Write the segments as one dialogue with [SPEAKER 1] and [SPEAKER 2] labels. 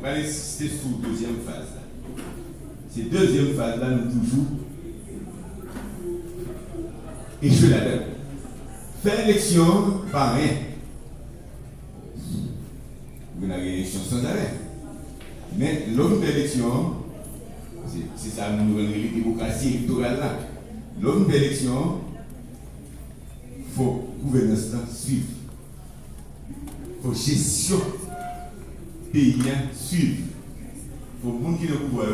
[SPEAKER 1] On va insister sur la deuxième phase. Cette deuxième phase-là, nous toujours échoué là-dedans. Faire élection, pas rien. Vous n'avez une élection sans arrêt. Mais l'homme d'élection, c'est ça nous la démocratie électorale là. L'homme d'élection, il faut gouvernance suivre. Il faut gestion pays suivre. Il faut que les gens qui ne pouvoir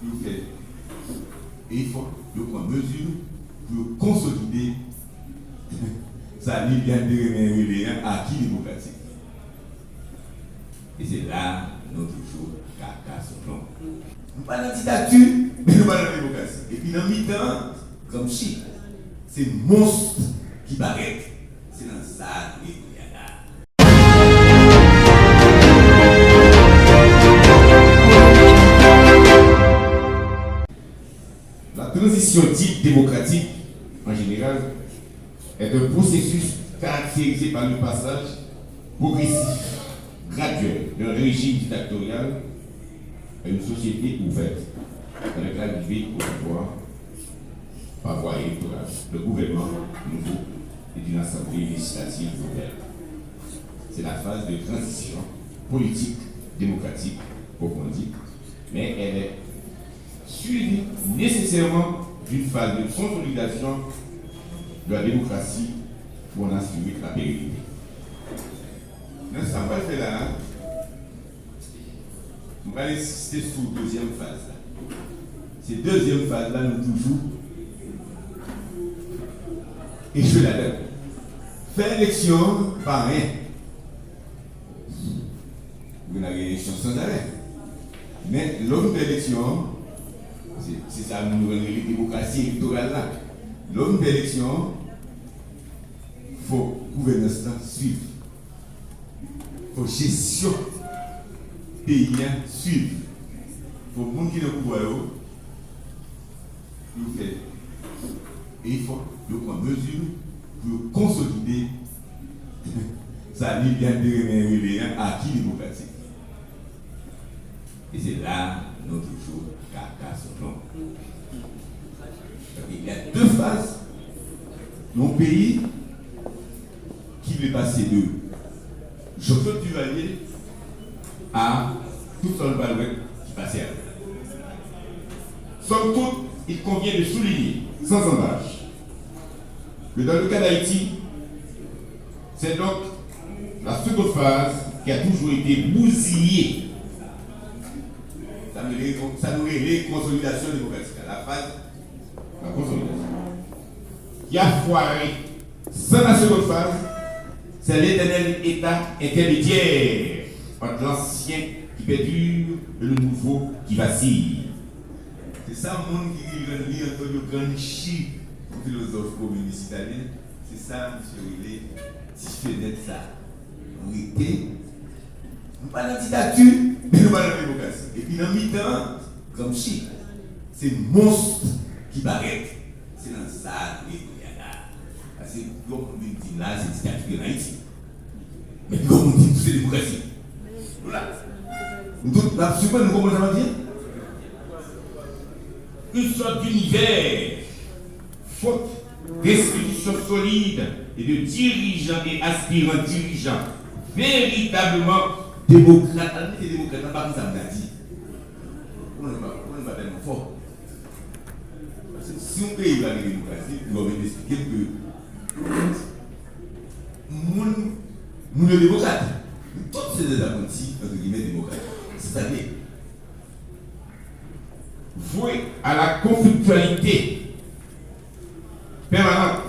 [SPEAKER 1] nous faire. Et il faut prendre mesure pour consolider sa liberté acquis démocratique. Et c'est là notre jour caca son nom. Nous pas dans la dictature, mais nous pas dans la démocratie. Et puis dans le mi-temps, comme Chine, c'est monstre qui paraît. C'est dans ça que nous La transition dite démocratique, en général, est un processus caractérisé par le passage progressif, graduel, d'un régime dictatorial à une société ouverte, avec l'arrivée au pouvoir par voie électorale, le gouvernement nouveau et d'une assemblée législative ouverte. C'est la phase de transition politique, démocratique, proprement dit, mais elle est suivie nécessairement d'une phase de consolidation de la démocratie pour en assurer la pérennité. Nous sommes pas fait là. On va insister sur la deuxième phase. Cette deuxième phase-là, nous toujours échoué là-dedans. Faire élection, pas rien. Vous n'avez une élection sans arrêt. Mais l'homme d'élection, c'est ça nous la démocratie électorale là. L'homme d'élection, il faut gouvernance suivre. Il faut gestion pays suivre. Il faut que les gens qui ne pouvoir nous faire. Et il faut prendre mesure pour consolider sa liberté acquis démocratique. Et c'est là notre jour caca son nom. Il y a deux phases dans le pays qui veut passer de Jean-Claude Duvalier à tout seul Balouet qui passait à l'heure. Somme toute, il convient de souligner, sans embâche, que dans le cas d'Haïti, c'est donc la seconde phase qui a toujours été bousillée. Ça nous est consolidation démocratique. La phase, la consolidation. Qui a foiré. Sans la seconde phase, c'est l'éternel état intermédiaire entre l'ancien qui perdure et le nouveau qui vacille. C'est ça le monde qui dit Antonio Gramsci, philosophe communiste italien. C'est ça, M. Riley, si je fais net ça. On était, nous pas dans la dictature, mais nous pas dans la démocratie. Et puis dans le mi-temps, comme Chine, c'est monstre qui paraît. C'est dans ça que nous parce que comme on dit là, c'est dictature en Haïti. Mais comme on dit, c'est démocratie. Voilà. Nous commençons à dire une sorte d'univers, faute d'institutions solides et de dirigeants et aspirants dirigeants véritablement démocrates. Les démocrates n'ont pas dit ça, on a dit. On n'est pas tellement fort. Parce que si on paye la démocratie, nous allons expliquer que nous les démocrates, tous ces apprentis, entre guillemets, démocrates, c'est-à-dire voués à la conflictualité permanente,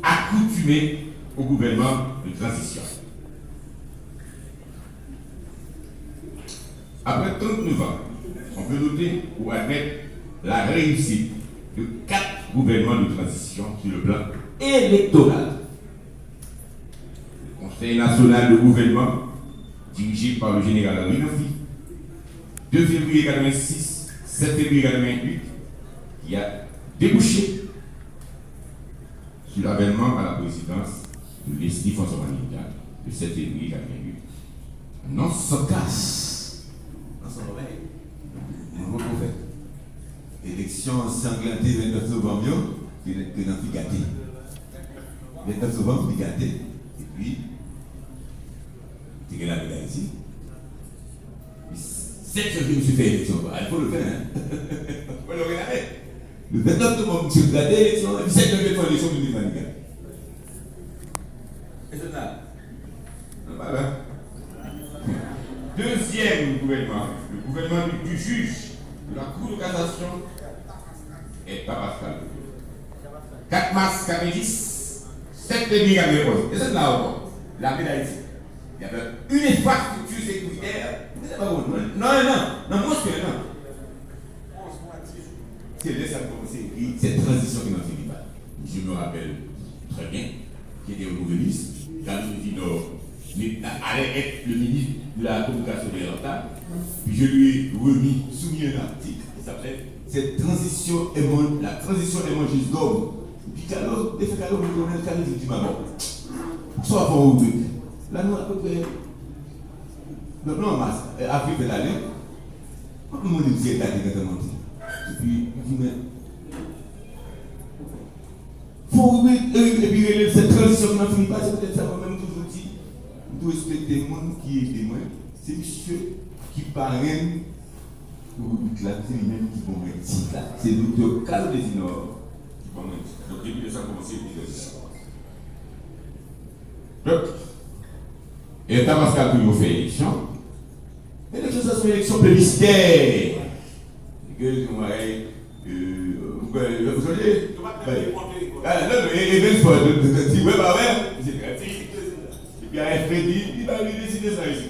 [SPEAKER 1] accoutumée au gouvernement de transition. Après 39 ans, on peut noter ou admettre la réussite de 4 gouvernements de transition sur le plan électoral. Le Conseil national de gouvernement, dirigé par le général Henri Nafi, 2 février 1986, 7 février 1988, qui a débouché sur l'avènement à la présidence de Leslie François Maninga, le 7 février 1988. non sans casse, non sans oreille. Mon prophète. Élection sanglantée 29 novembre, que dans Figaté. 29 novembre, Figaté. Et puis, tu es là ici. 7 janvier, je fait élection. Il faut le faire, hein. Il faut le regarder. Le 29 novembre, je suis gardé l'élection. Et puis 7 janvier, il faut l'élection de Maniga. Et c'est là. Voilà. Deuxième gouvernement, le gouvernement du juge de la Cour de cassation est pas Pascal. 4 mars 90, 7 février 91. Et c'est là encore. La médaille ici. Il y avait une infrastructure sécuritaire. Non, moi je fais non. C'est là que ça a commencé. Cette transition qui n'a fini pas. Je me rappelle très bien qu'il était au gouvernement. Quand je dis non, allait être le ministre de la communication orientale. Puis je lui ai soumis un article qui s'appelait cette transition est mon, la transition est mon juste d'homme. Puis alors, des fois, on me donne un dit maman. Pour ça, on va truc. Là, nous, à peu près. Donc, non, en masse, Afrique de l'année, comment le monde dit qu'il y a des gars et puis, il dit, faut et puis, cette transition n'a fini pas, c'est peut-être ça, moi-même, toujours dit. Nous devons respecter le monde qui est témoin. C'est monsieur qui parraine pour là, c'est lui-même qui vont mettre là. C'est le docteur Carlo Desinor qui vont mettre. Donc, depuis ça, commencer à donc, et l'État Pascal pour nous faire élection. L'élection, ça, c'est une élection plébiscitaire. Que vous voyez, vous savez, et bien, si vous avez c'est gratuit. Et puis, à FPD, il va lui décider ça ici.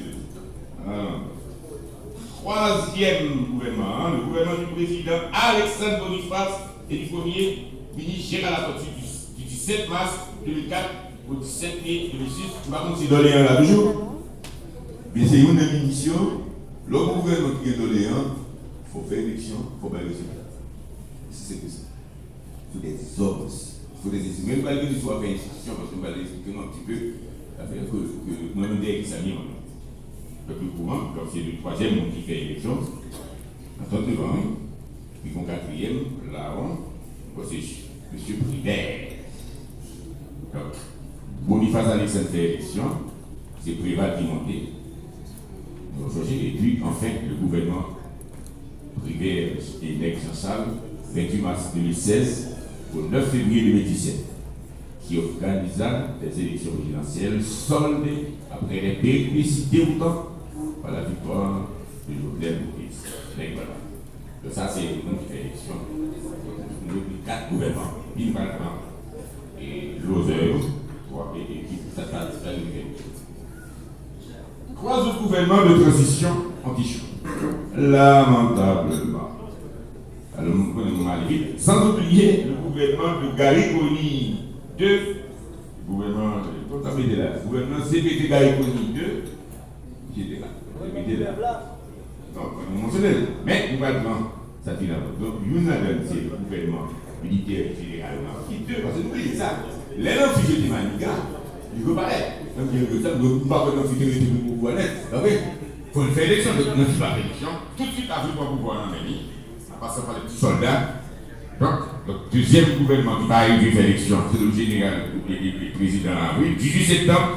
[SPEAKER 1] Troisième gouvernement, le gouvernement du président Alexandre Boniface et du premier ministre Gérald Latortue du 17 mars 2004 au 17 mai 2006. Je ne sais pas si doléant là toujours. Mais c'est une émission. Le gouvernement qui est doléant, il faut faire élection, il faut faire résultat. C'est que ça. Il faut des hommes aussi. Il faut des institutions. Même pas que tu sois fait institution, parce que nous allons expliquer un petit peu l'affaire que nous avons dit qui s'est mis en place. Le plus courant, donc c'est le troisième monde qui fait élection. Attends devant, puis mon quatrième, là, c'est M. Privert. Donc, Boniface Alexandre fait élection, c'est Préval qui monte. Et puis, enfin, le gouvernement privé et l'ex-salle, 28 mars 2016 au 9 février 2017, qui organisa des élections présidentielles soldées après les péripéties autant par la victoire de Jovenel Moïse. Voilà. Donc, ça, c'est une élection. Nous avons 4 gouvernements, et l'oseur, et ça passe à l'unité. 3 autres gouvernements de transition anti-chaud. Lamentablement. Alors, nous prenons mal vite. Sans oublier le gouvernement de Gariboni II, gouvernement CPT Gariboni II, qui était là. Donc, on mentionne. Mais, nous parlons, ça finit là. Donc, nous avons c'est le gouvernement militaire général qui deux, parce que nous voyons ça. Les noms figés de Maniga, il faut pareil. Donc, il y a que ça, nous ne pouvons pas faire notre figé de pouvoir net. Il faut faire l'élection, donc nous faisons l'élection. Tout de suite, avec le pouvoir en Mali, en passant par les petits soldats. Donc, le deuxième gouvernement qui va arriver à l'élection, c'est le général et le président en avril, 18 septembre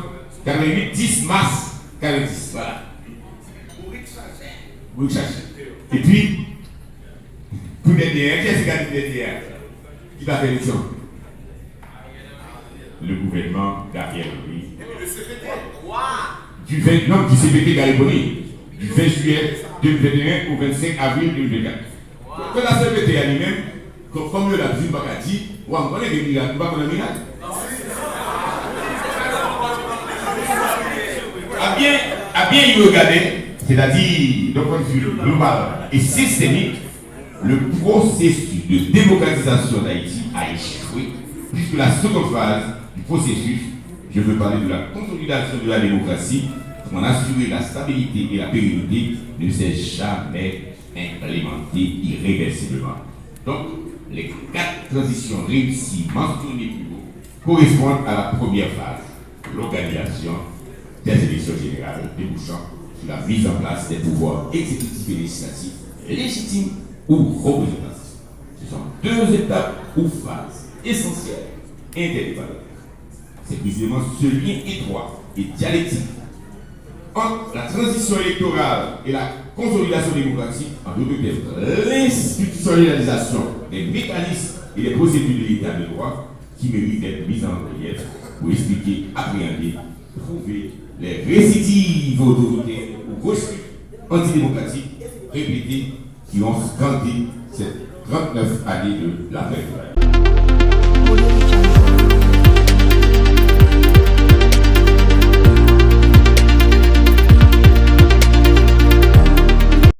[SPEAKER 1] 48, 10 mars 46. Voilà. Vous cherchez. Et puis, pour les DR, qu'est-ce qu'il y a de DR qui va faire l'élection? Le gouvernement d'Ariel Henry. Du CPT Gariboni, du 20 juillet 2021 au 25 avril 2024. Que la CPT a lui-même, comme le l'a dit, on va connaître des miracles, on va connaître des miracles. À bien y regarder, c'est-à-dire, d'un point de vue global et systémique, le processus de démocratisation d'Haïti a échoué, puisque la seconde phase du processus, je veux parler de la consolidation de la démocratie, pour en assurer la stabilité et la pérennité, ne s'est jamais implémentée irréversiblement. Donc, les 4 transitions réussies mentionnées plus haut correspondent à la première phase, l'organisation des élections générales débouchant sur la mise en place des pouvoirs exécutifs et législatifs légitimes ou représentatifs. Ce sont deux étapes ou phases essentielles et interdépendantes. C'est précisément ce lien étroit et dialectique entre la transition électorale et la consolidation démocratique, en d'autres termes, l'institutionnalisation des mécanismes et des procédures de l'État de droit qui méritent d'être mises en relief pour expliquer, appréhender, prouver les récidives autorités ou refus antidémocratiques répétés qui ont scandé ces 39 années de la paix.